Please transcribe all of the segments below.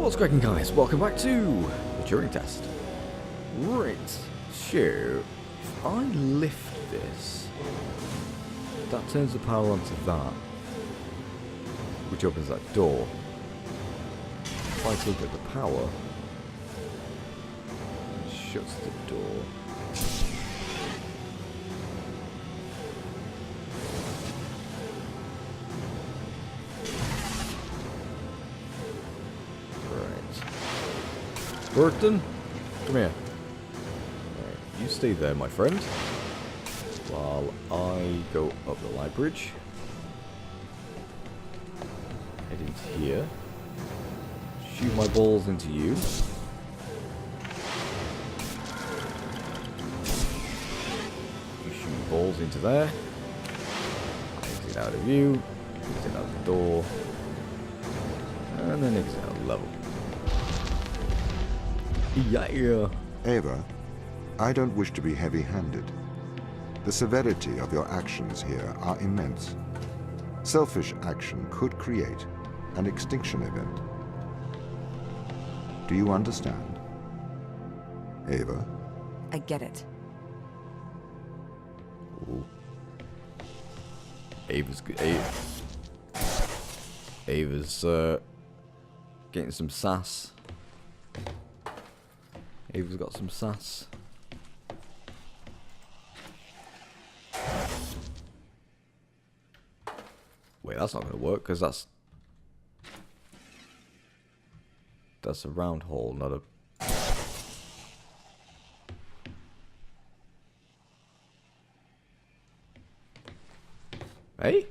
What's cracking, guys? Welcome back to the Turing Test. Right, so if I lift this, that turns the power onto that, which opens that door. If I take out the power, it shuts the door. Burton, come here. Right, you stay there, my friend, while I go up the light bridge. Head into here. Shoot my balls into you. You shoot balls into there. Exit out of you. Exit out the door. And then exit out the level. Yeah. Ava, I don't wish to be heavy-handed. The severity of your actions here are immense. Selfish action could create an extinction event. Do you understand? Ava? I get it. Ooh. Ava's good. Ava's getting some sass. Ava's got some sass. Wait, that's not going to work because that's a round hole, not a. Hey?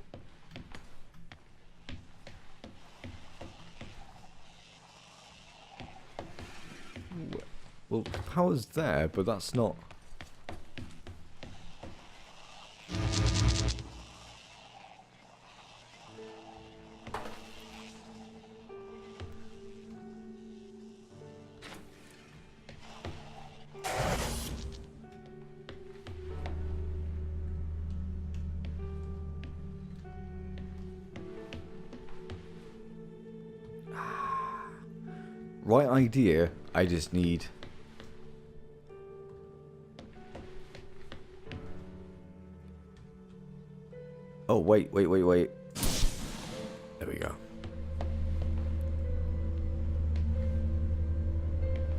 Well, power's there, but that's not. Right idea, I just need. Oh, wait. There we go.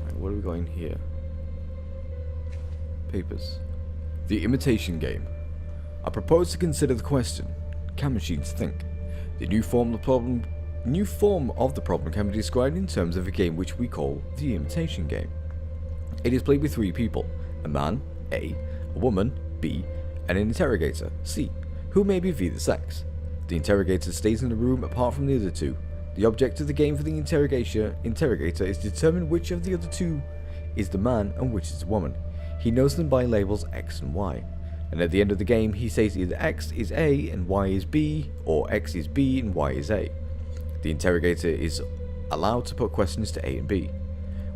Right, what are we going here? Papers. The imitation game. I propose to consider the question, can machines think? The new form of the problem can be described in terms of a game which we call the imitation game. It is played with three people, a man, A, a woman, B, and an interrogator, C, who may be of either sex. The interrogator stays in the room apart from the other two. The object of the game for the interrogator is to determine which of the other two is the man and which is the woman. He knows them by labels X and Y. And at the end of the game, he says either X is A and Y is B, or X is B and Y is A. The interrogator is allowed to put questions to A and B.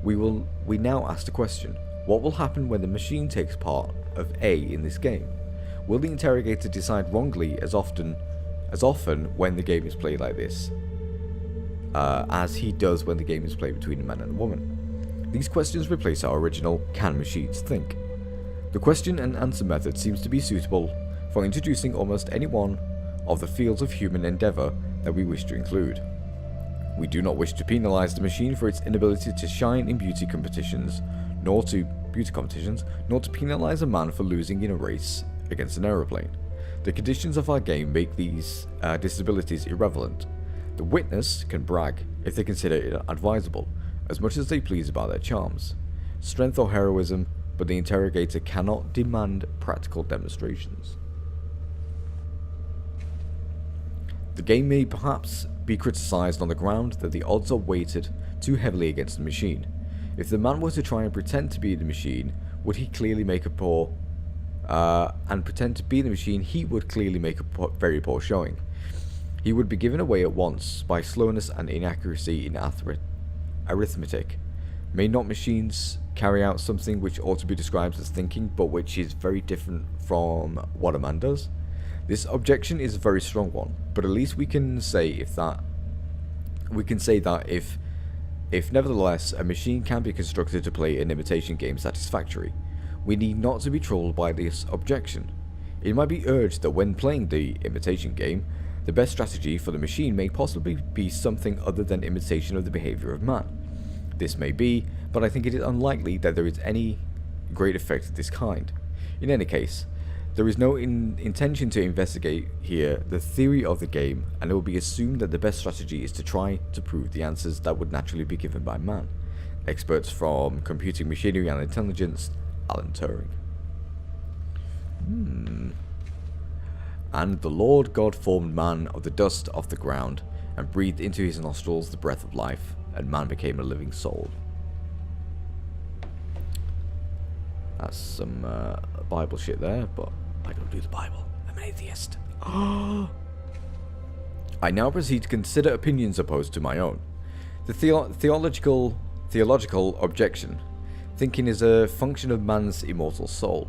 We now ask the question, what will happen when the machine takes part of A in this game? Will the interrogator decide wrongly as often when the game is played like this, as he does when the game is played between a man and a woman? These questions replace our original, can machines think? The question and answer method seems to be suitable for introducing almost any one of the fields of human endeavour that we wish to include. We do not wish to penalise the machine for its inability to shine in beauty competitions, nor to penalise a man for losing in a race against an aeroplane. The conditions of our game make these disabilities irrelevant. The witness can brag, if they consider it advisable, as much as they please about their charms, strength or heroism, but the interrogator cannot demand practical demonstrations. The game may perhaps be criticised on the ground that the odds are weighted too heavily against the machine. If the man were to try and pretend to be the machine, would he clearly make a poor and pretend to be the machine, he would clearly make a very poor showing. He would be given away at once by slowness and inaccuracy in arithmetic. May not machines carry out something which ought to be described as thinking, but which is very different from what a man does? This objection is a very strong one, but at least we can say that if If nevertheless a machine can be constructed to play an imitation game satisfactorily, we need not to be troubled by this objection. It might be urged that when playing the imitation game, the best strategy for the machine may possibly be something other than imitation of the behavior of man. This may be, but I think it is unlikely that there is any great effect of this kind. In any case, there is no intention to investigate here the theory of the game, and it will be assumed that the best strategy is to try to prove the answers that would naturally be given by man. Experts from computing machinery and intelligence, Alan Turing. And the Lord God formed man of the dust of the ground, and breathed into his nostrils the breath of life, and man became a living soul. That's some Bible shit there, but I don't do the Bible. I'm an atheist. I now proceed to consider opinions opposed to my own. The theological objection. Thinking is a function of man's immortal soul.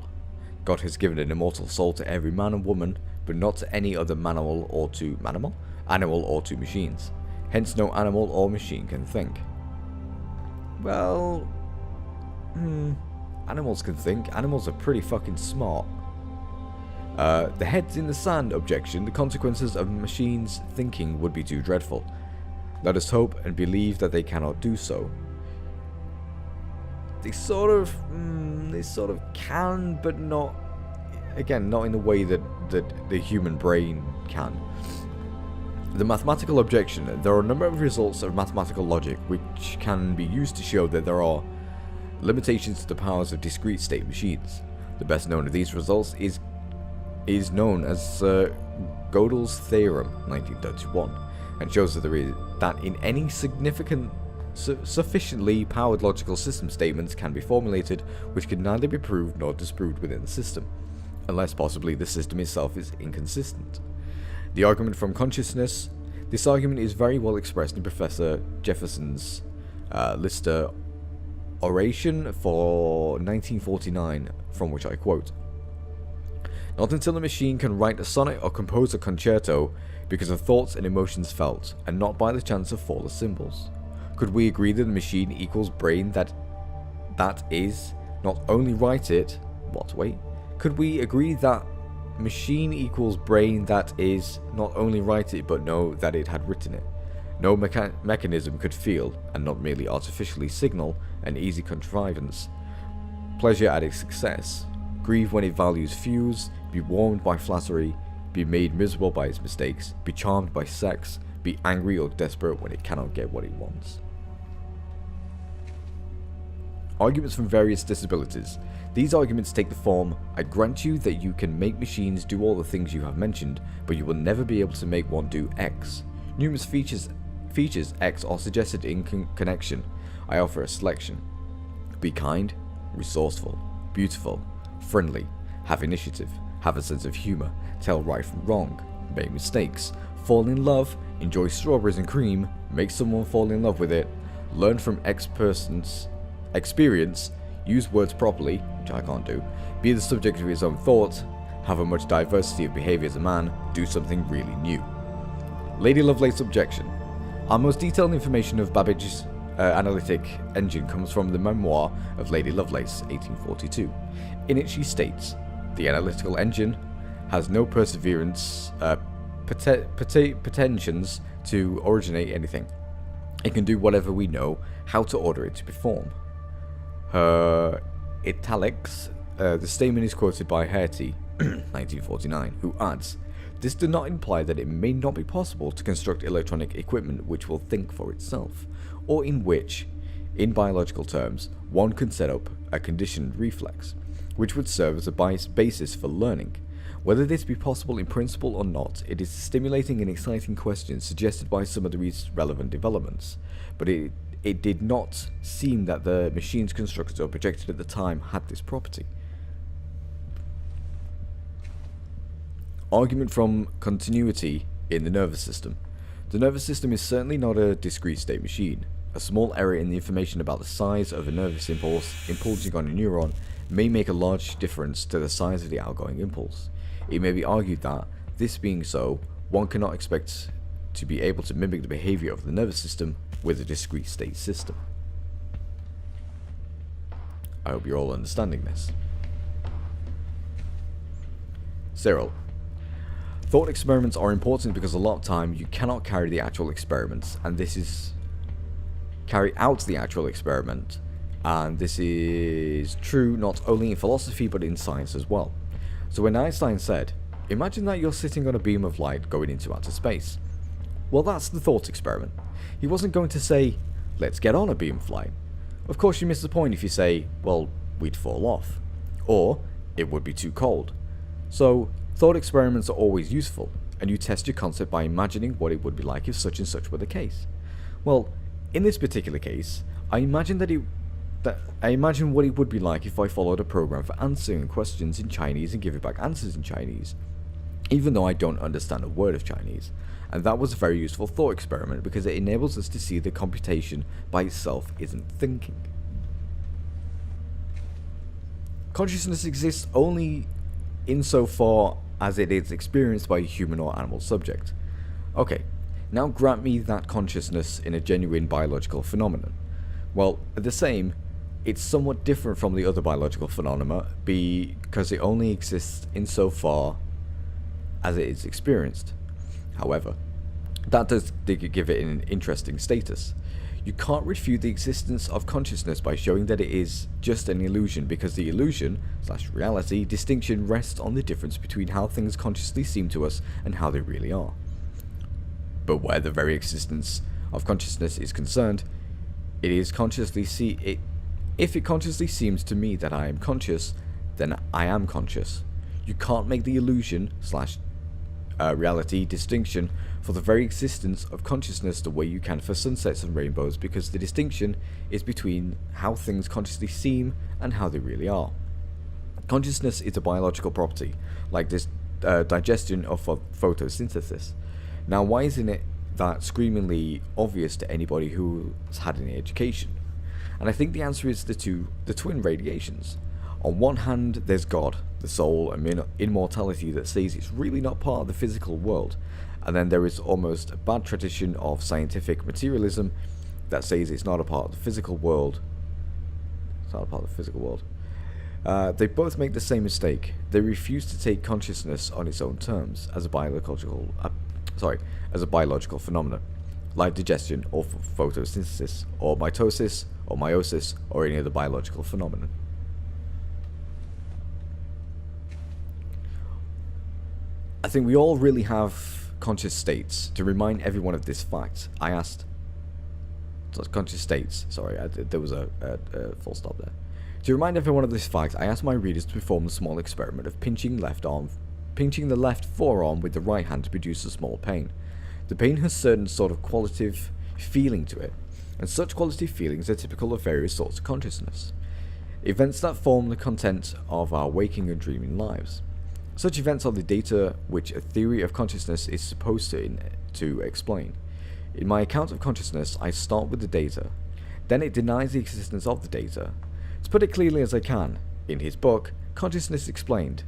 God has given an immortal soul to every man and woman, but not to any other animal or to machines. Hence no animal or machine can think. Well, animals can think. Animals are pretty fucking smart. The heads in the sand objection. The consequences of machines thinking would be too dreadful. Let us hope and believe that they cannot do so. They sort of can, but not. Again, not in the way that the human brain can. The mathematical objection. There are a number of results of mathematical logic which can be used to show that there are limitations to the powers of discrete state machines. The best known of these results is known as Gödel's theorem, 1931, and shows that in any sufficiently powered logical system, statements can be formulated which can neither be proved nor disproved within the system, unless possibly the system itself is inconsistent. The argument from consciousness. This argument is very well expressed in Professor Jefferson's Lister oration for 1949, from which I quote: "Not until a machine can write a sonnet or compose a concerto because of thoughts and emotions felt, and not by the chance of flawless symbols, could we agree that the machine equals brain that is not only write it. Could we agree that machine equals brain that is not only write it but know that it had written it? No mechanism could feel, and not merely artificially signal, an easy contrivance, pleasure at its success, grieve when it values fuse, be warmed by flattery, be made miserable by its mistakes, be charmed by sex, be angry or desperate when it cannot get what it wants." Arguments from various disabilities. These arguments take the form: I grant you that you can make machines do all the things you have mentioned, but you will never be able to make one do X. Numerous features X are suggested in connection. I offer a selection. Be kind, resourceful, beautiful, friendly, have initiative, have a sense of humor, tell right from wrong, make mistakes, fall in love, enjoy strawberries and cream, make someone fall in love with it, learn from X person's experience, use words properly, which I can't do, be the subject of his own thoughts, have a much diversity of behavior as a man, do something really new. Lady Lovelace's objection. Our most detailed information of Babbage's analytic engine comes from the memoir of Lady Lovelace, 1842. In it she states, "The analytical engine has no pretensions to originate anything. It can do whatever we know how to order it to perform." Her italics, the statement is quoted by Hertie, 1949, who adds, "This does not imply that it may not be possible to construct electronic equipment which will think for itself, or in which, in biological terms, one can set up a conditioned reflex, which would serve as a basis for learning. Whether this be possible in principle or not, it is a stimulating and exciting question suggested by some of the relevant developments, but it did not seem that the machines constructed or projected at the time had this property." Argument from continuity in the nervous system. The nervous system is certainly not a discrete state machine. A small error in the information about the size of a nervous impulse impulsing on a neuron may make a large difference to the size of the outgoing impulse. It may be argued that, this being so, one cannot expect to be able to mimic the behavior of the nervous system with a discrete state system. I hope you're all understanding this. Cyril. Thought experiments are important because a lot of time you cannot carry the actual experiments, and this is carry out the actual experiment, and this is true not only in philosophy but in science as well. So when Einstein said, imagine that you're sitting on a beam of light going into outer space. Well, that's the thought experiment. He wasn't going to say, let's get on a beam of light. Of course you miss the point if you say, well, we'd fall off. Or, it would be too cold. So, thought experiments are always useful, and you test your concept by imagining what it would be like if such and such were the case. Well, in this particular case, I imagine what it would be like if I followed a program for answering questions in Chinese and giving back answers in Chinese, even though I don't understand a word of Chinese. And that was a very useful thought experiment because it enables us to see that computation by itself isn't thinking. Consciousness exists only insofar as it is experienced by a human or animal subject. Okay, now grant me that consciousness in a genuine biological phenomenon. Well, the same, it's somewhat different from the other biological phenomena because it only exists insofar as it is experienced. However, that does give it an interesting status. You can't refute the existence of consciousness by showing that it is just an illusion, because the illusion/reality distinction rests on the difference between how things consciously seem to us and how they really are. But where the very existence of consciousness is concerned, if it consciously seems to me that I am conscious, then I am conscious. You can't make the illusion/reality distinction for the very existence of consciousness the way you can for sunsets and rainbows, because the distinction is between how things consciously seem and how they really are. Consciousness is a biological property, like this digestion of photosynthesis. Now, why isn't it that screamingly obvious to anybody who's had any education? And I think the answer is the twin radiations. On one hand, there's God, the soul, and immortality that says it's really not part of the physical world. And then there is almost a bad tradition of scientific materialism that says it's not a part of the physical world. It's not a part of the physical world. They both make the same mistake. They refuse to take consciousness on its own terms as a biological phenomenon, like digestion or photosynthesis, or mitosis, or meiosis, or any other biological phenomenon. I think we all really have conscious states. To remind everyone of this fact, I asked... conscious states, sorry, there was a full stop there. To remind everyone of this fact, I asked my readers to perform the small experiment of pinching the left forearm with the right hand to produce a small pain. The pain has certain sort of qualitative feeling to it, and such qualitative feelings are typical of various sorts of consciousness. Events that form the content of our waking and dreaming lives. Such events are the data which a theory of consciousness is supposed to explain. In my account of consciousness, I start with the data, then it denies the existence of the data. To put it clearly as I can, in his book, Consciousness Explained,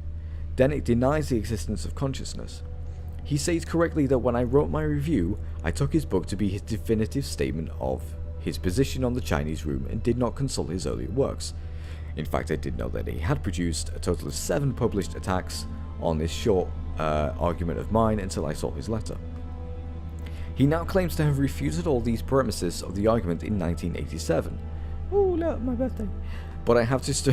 then it denies the existence of consciousness. He says correctly that when I wrote my review, I took his book to be his definitive statement of his position on the Chinese room and did not consult his earlier works. In fact, I did know that he had produced a total of 7 published attacks on this short argument of mine until I saw his letter. He now claims to have refuted all these premises of the argument in 1987. Oh, look, my birthday. But I have just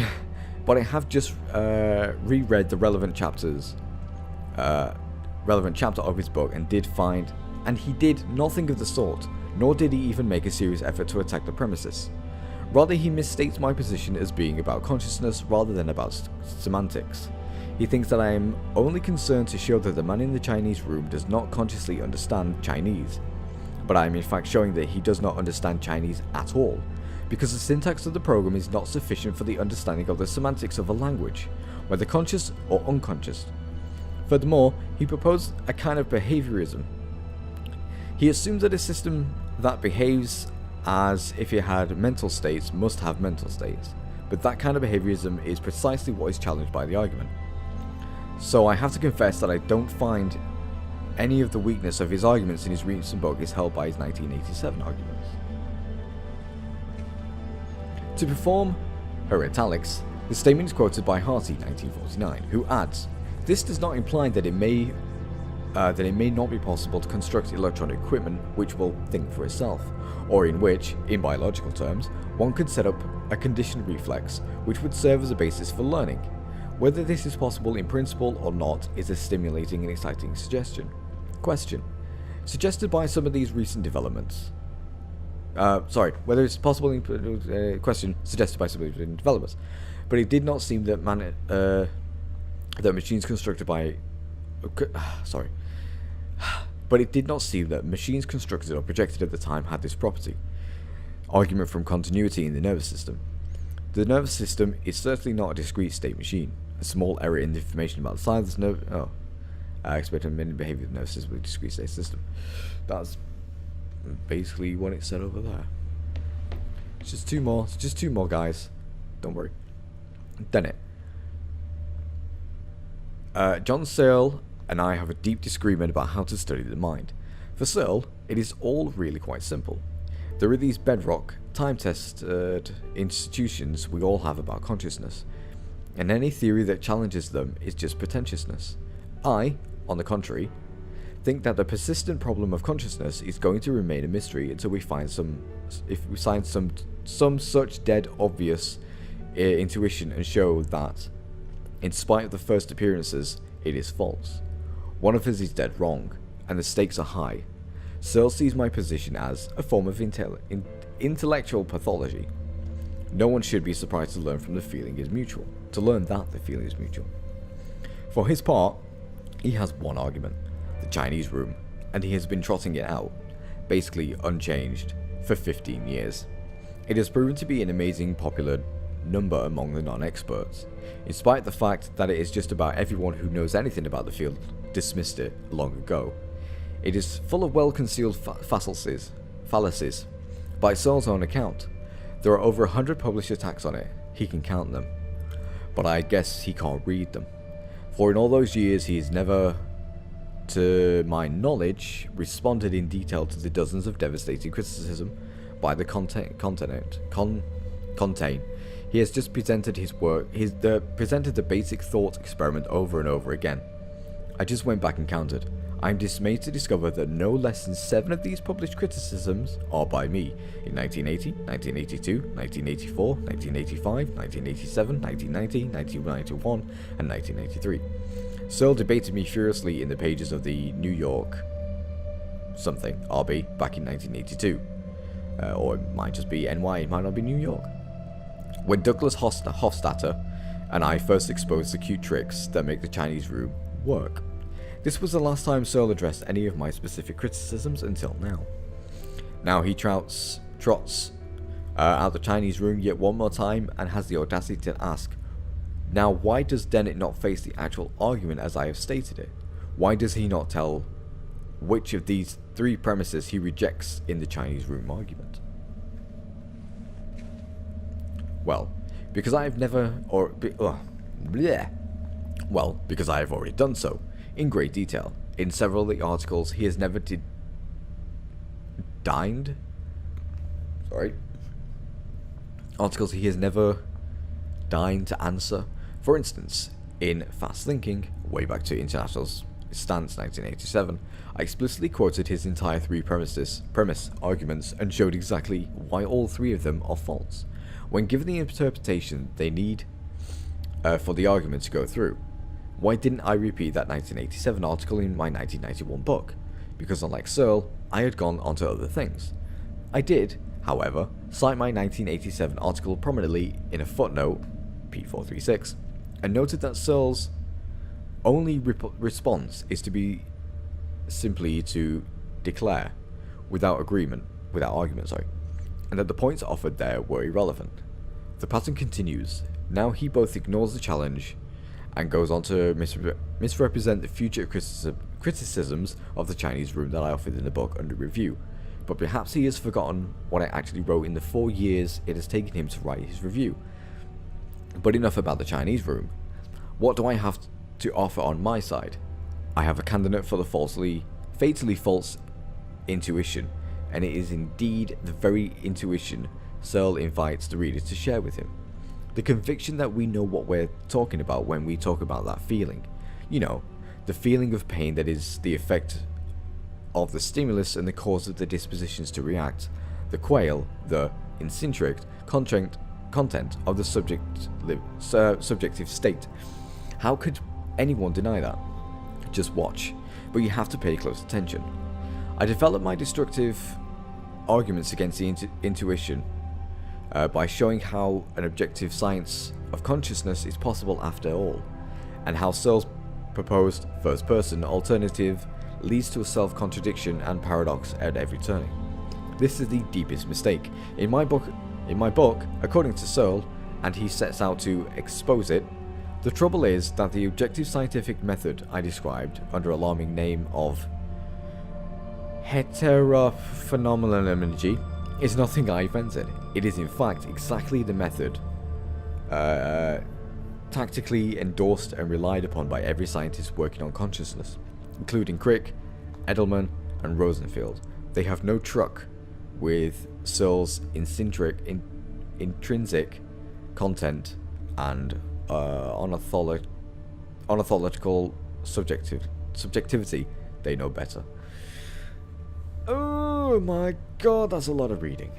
reread the relevant chapter of his book and he did nothing of the sort, nor did he even make a serious effort to attack the premises. Rather, he misstates my position as being about consciousness rather than about semantics. He thinks that I am only concerned to show that the man in the Chinese room does not consciously understand Chinese, but I am in fact showing that he does not understand Chinese at all, because the syntax of the program is not sufficient for the understanding of the semantics of a language, whether conscious or unconscious. Furthermore, he proposed a kind of behaviorism. He assumes that a system that behaves as if it had mental states must have mental states, but that kind of behaviorism is precisely what is challenged by the argument. So I have to confess that I don't find any of the weakness of his arguments in his recent book is held by his 1987 arguments. To perform her italics, the statement is quoted by Harty, 1949, who adds, "This does not imply that it may not be possible to construct electronic equipment which will think for itself, or in which, in biological terms, one could set up a conditioned reflex which would serve as a basis for learning. Whether this is possible in principle or not is a stimulating and exciting suggestion. Question. Suggested by some of these recent developments. Whether it's possible in question suggested by some of these recent developments. But it did not seem that machines constructed by But it did not seem that machines constructed or projected at the time had this property. Argument from continuity in the nervous system. The nervous system is certainly not a discrete state machine. A small error in the information about the size of the nerve. I expect a minute behavior of the nervous system with a discrete state system. That's basically what it said over there. It's just two more, guys. Don't worry. Done it. John Searle and I have a deep disagreement about how to study the mind. For Searle, it is all really quite simple. There are these bedrock, time-tested institutions we all have about consciousness, and any theory that challenges them is just pretentiousness. I, on the contrary, think that the persistent problem of consciousness is going to remain a mystery until we find some such dead obvious intuition and show that, in spite of the first appearances, it is false. One of us is dead wrong, and the stakes are high. Searle sees my position as a form of intellectual pathology. No one should be surprised to learn that the feeling is mutual. For his part, he has one argument, the Chinese room, and he has been trotting it out, basically unchanged, for 15 years. It has proven to be an amazing popular number among the non-experts, in spite of the fact that it is just about everyone who knows anything about the field dismissed it long ago. It is full of well-concealed fallacies. By Searle's own account, there are over 100 published attacks on it. He can count them. But I guess he can't read them. For in all those years he has never, to my knowledge, responded in detail to the dozens of devastating criticism by the contain. He has just presented his work, presented the basic thought experiment over and over again. I just went back and counted. I am dismayed to discover that no less than 7 of these published criticisms are by me in 1980, 1982, 1984, 1985, 1987, 1990, 1991, and 1983. Searle debated me furiously in the pages of the New York something RB back in 1982. Or it might just be NY, it might not be New York. When Douglas Hofstadter and I first exposed the cute tricks that make the Chinese room work. This was the last time Searle addressed any of my specific criticisms until now. Now he trots out the Chinese room yet one more time and has the audacity to ask, now why does Dennett not face the actual argument as I have stated it? Why does he not tell which of these 3 premises he rejects in the Chinese room argument? Well, because I have already done so, in great detail. In several of the articles, he has never deigned to answer. For instance, in Fast Thinking, way back to International Stance 1987, I explicitly quoted his entire 3 premise arguments and showed exactly why all 3 of them are false, when given the interpretation they need for the argument to go through. Why didn't I repeat that 1987 article in my 1991 book? Because unlike Searle, I had gone on to other things. I did, however, cite my 1987 article prominently in a footnote, P436, and noted that Searle's only response is to be simply to declare, without argument, and that the points offered there were irrelevant. The pattern continues. Now he both ignores the challenge and goes on to misrepresent the future criticisms of the Chinese room that I offered in the book under review. But perhaps he has forgotten what I actually wrote in the 4 years it has taken him to write his review. But enough about the Chinese room. What do I have to offer on my side? I have a candidate for the falsely fatally false intuition, and it is indeed the very intuition Searle invites the reader to share with him. The conviction that we know what we're talking about when we talk about that feeling. You know, the feeling of pain that is the effect of the stimulus and the cause of the dispositions to react. The quale, the intrinsic content of the subjective state. How could anyone deny that? Just watch, but you have to pay close attention. I developed my destructive arguments against the intuition by showing how an objective science of consciousness is possible after all, and how Searle's proposed first-person alternative leads to a self-contradiction and paradox at every turning. This is the deepest mistake. In my book, according to Searle, and he sets out to expose it, the trouble is that the objective scientific method I described under alarming name of heterophenomenology is nothing I invented. It is in fact exactly the method tactically endorsed and relied upon by every scientist working on consciousness, including Crick, Edelman, and Rosenfield. They have no truck with Searle's intrinsic content and ornithological subjectivity. They know better. Oh my god, that's a lot of reading.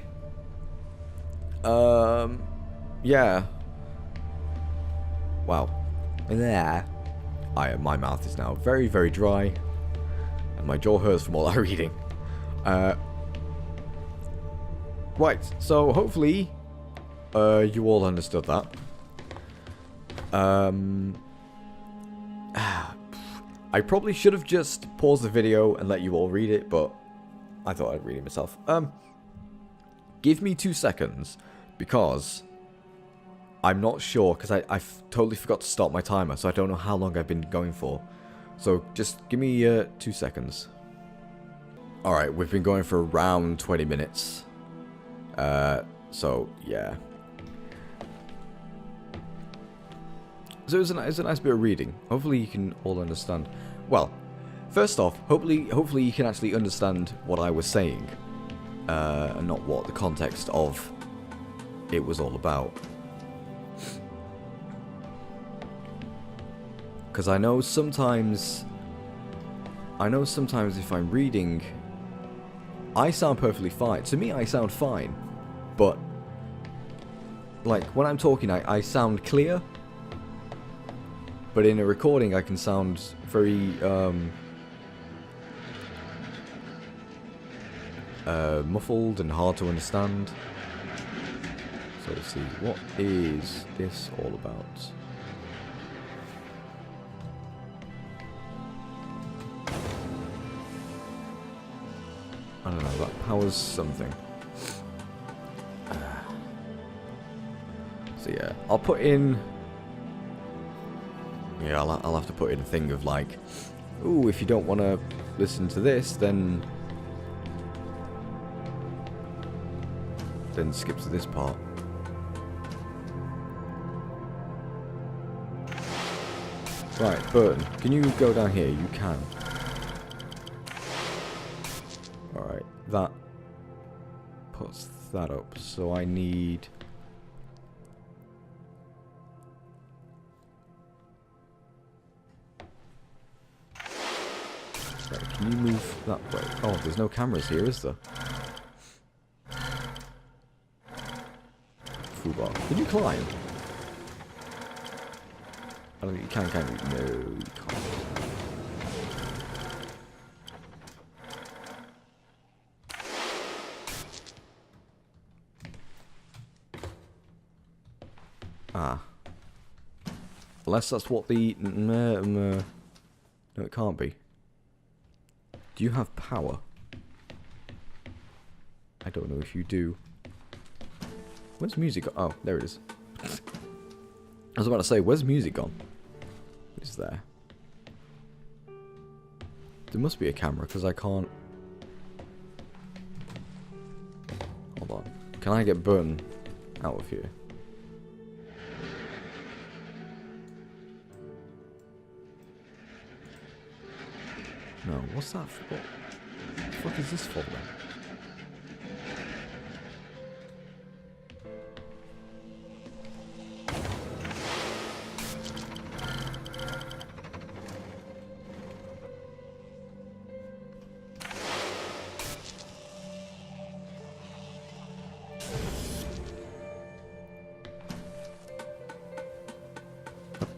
Yeah. Wow. There. My mouth is now very, very dry, and my jaw hurts from all that reading. Right, so hopefully you all understood that. I probably should have just paused the video and let you all read it, but I thought I'd read it myself. Give me 2 seconds, because I'm not sure, because I totally forgot to start my timer, so I don't know how long I've been going for. So just give me 2 seconds. Alright, we've been going for around 20 minutes. So, yeah. So it was a nice bit of reading. Hopefully you can all understand. Well, first off, hopefully you can actually understand what I was saying, and not what the context of it was all about. Because I know sometimes if I'm reading, I sound perfectly fine. To me, I sound fine, but like when I'm talking, I sound clear. But in a recording, I can sound very muffled and hard to understand. So let's see, what is this all about? I don't know, that powers something. So yeah, I'll put in... Yeah, I'll have to put in a thing of like, ooh, if you don't want to listen to this, then skip to this part. Right, Burton, can you go down here? You can. Alright, that puts that up, so I need... Can you move that way? Oh, there's no cameras here, is there? Foobar. Can you climb? I don't think you can you? No, you can't. Ah. Unless that's what the... No, it can't be. Do you have power? I don't know if you do. Where's music? Oh, there it is. I was about to say, where's music gone? It's there. There must be a camera, because I can't... Hold on. Can I get Burton out of here? No, what's that for? What the fuck is this for then?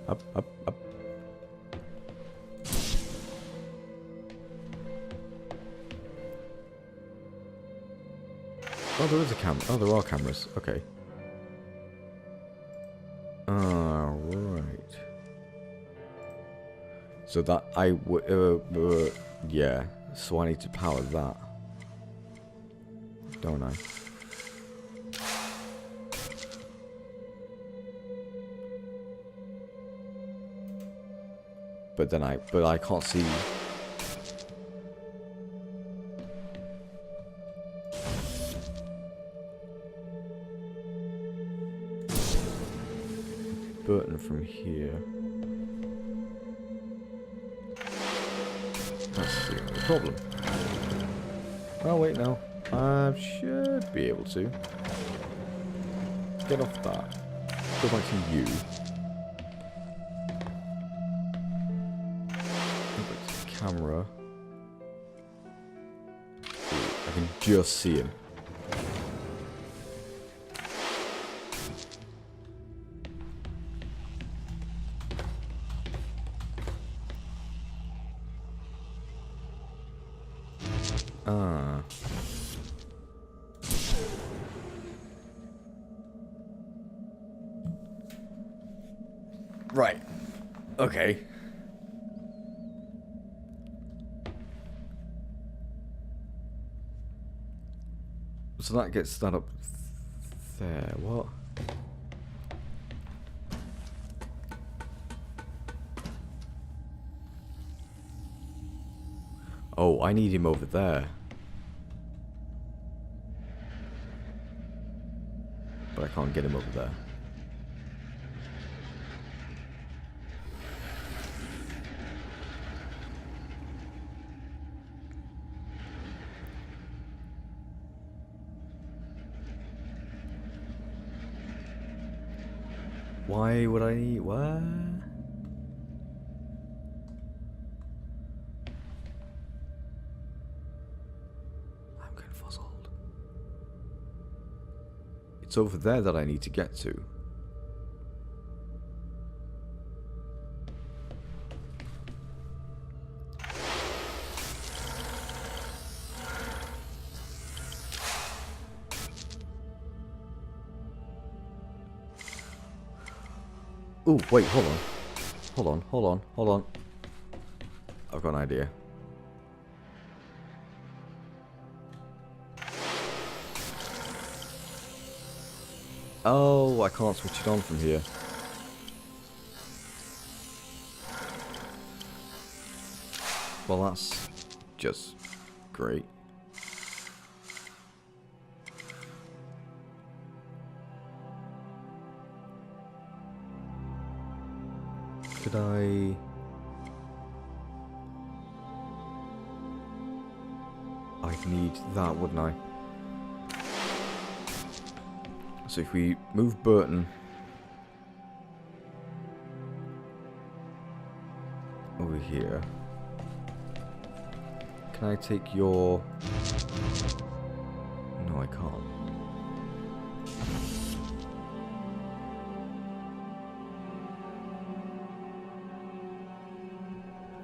Up, up, up. Oh, there is a camera. Oh, there are cameras. Okay. Right. So that I would, yeah. So I need to power that, don't I? But then I can't see. Button from here. That's the only problem. Oh wait, no. I should be able to get off that. Go back to you. Go back to the camera. Ooh, I can just see him. Right. Okay. So that gets that up there. What? Oh, I need him over there. But I can't get him over there. Why would I need what? I'm confuzzled. It's over there that I need to get to. Ooh, wait, hold on. Hold on, hold on, hold on. I've got an idea. Oh, I can't switch it on from here. Well, that's just great. Could I'd need that, wouldn't I? So if we move Burton over here, can I take your... No, I can't.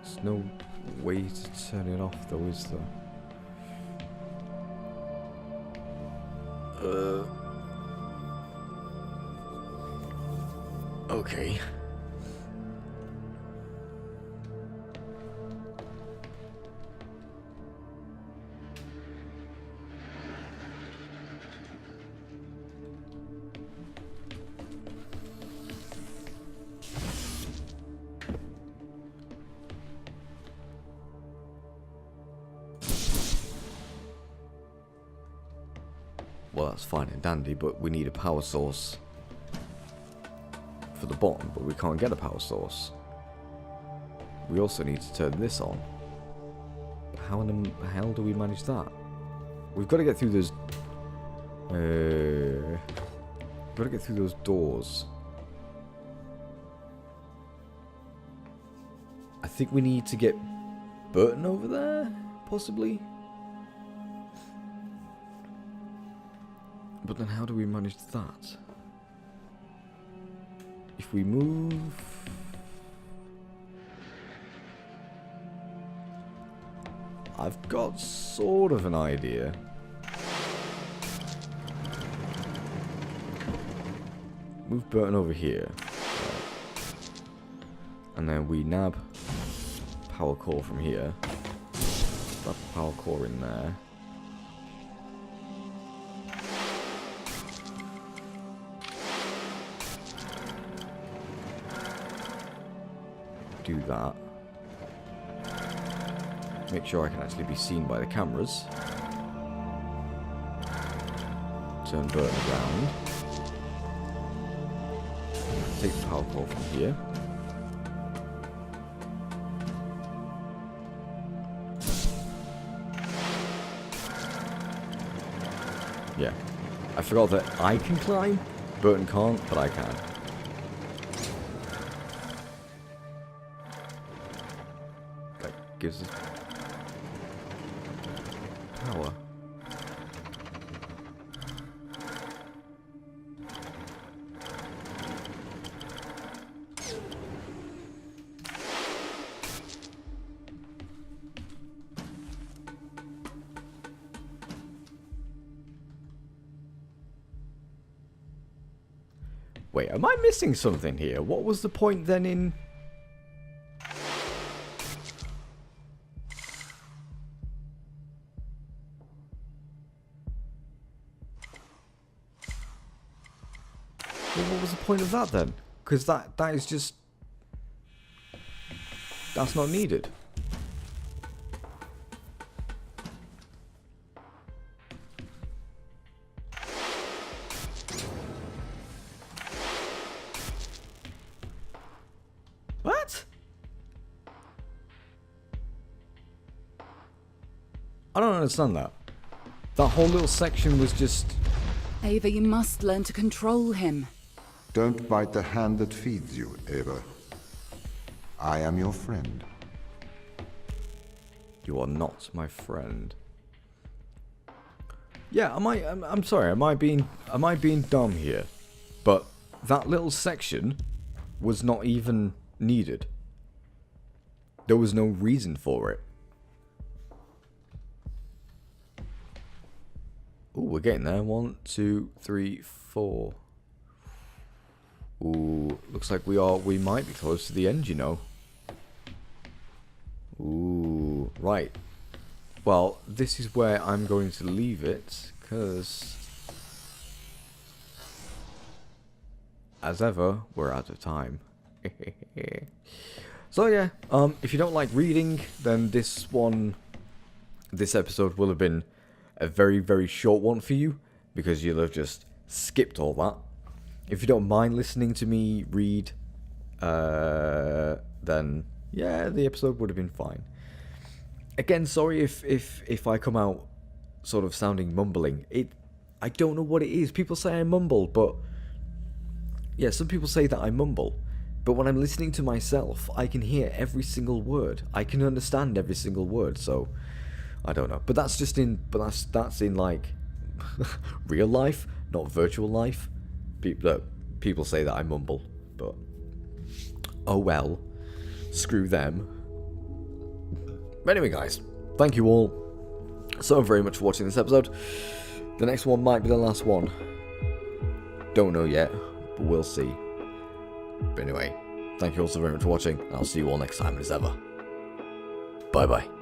There's no way to turn it off though, is there? Okay. Well, that's fine and dandy, but we need a power source for the bottom, but we can't get a power source. We also need to turn this on. how in the hell do we manage that? We've got to get through those... got to get through those doors. I think we need to get Burton over there, possibly. But then how do we manage that? If we move... I've got sort of an idea. Move Burton over here. And then we nab power core from here. That power core in there. Do that. Make sure I can actually be seen by the cameras. Turn Burton around. Take the power core from here. Yeah. I forgot that I can climb. Burton can't, but I can. That gives us power. Wait, am I missing something here? What was the point then in... Well, what was the point of that then? Because that is just... That's not needed. What? I don't understand that. That whole little section was just... Ava, you must learn to control him. Don't bite the hand that feeds you, Ava. I am your friend. You are not my friend. Yeah, I'm sorry, am I being dumb here? But that little section was not even needed. There was no reason for it. Ooh, we're getting there. 1, 2, 3, 4. Ooh, looks like we might be close to the end, you know. Ooh, right. Well, this is where I'm going to leave it, because as ever, we're out of time. So yeah, if you don't like reading, then this episode will have been a very, very short one for you, because you'll have just skipped all that. If you don't mind listening to me read, then yeah, the episode would have been fine. Again, sorry if I come out sort of sounding mumbling. I don't know what it is. People say I mumble, but yeah, some people say that I mumble. But when I'm listening to myself, I can hear every single word. I can understand every single word. So I don't know. But that's in like real life, not virtual life. People say that I mumble, but oh well. Screw them. But anyway, guys, thank you all so very much for watching this episode. The next one might be the last one. Don't know yet, but we'll see. But anyway, thank you all so very much for watching, and I'll see you all next time as ever. Bye bye.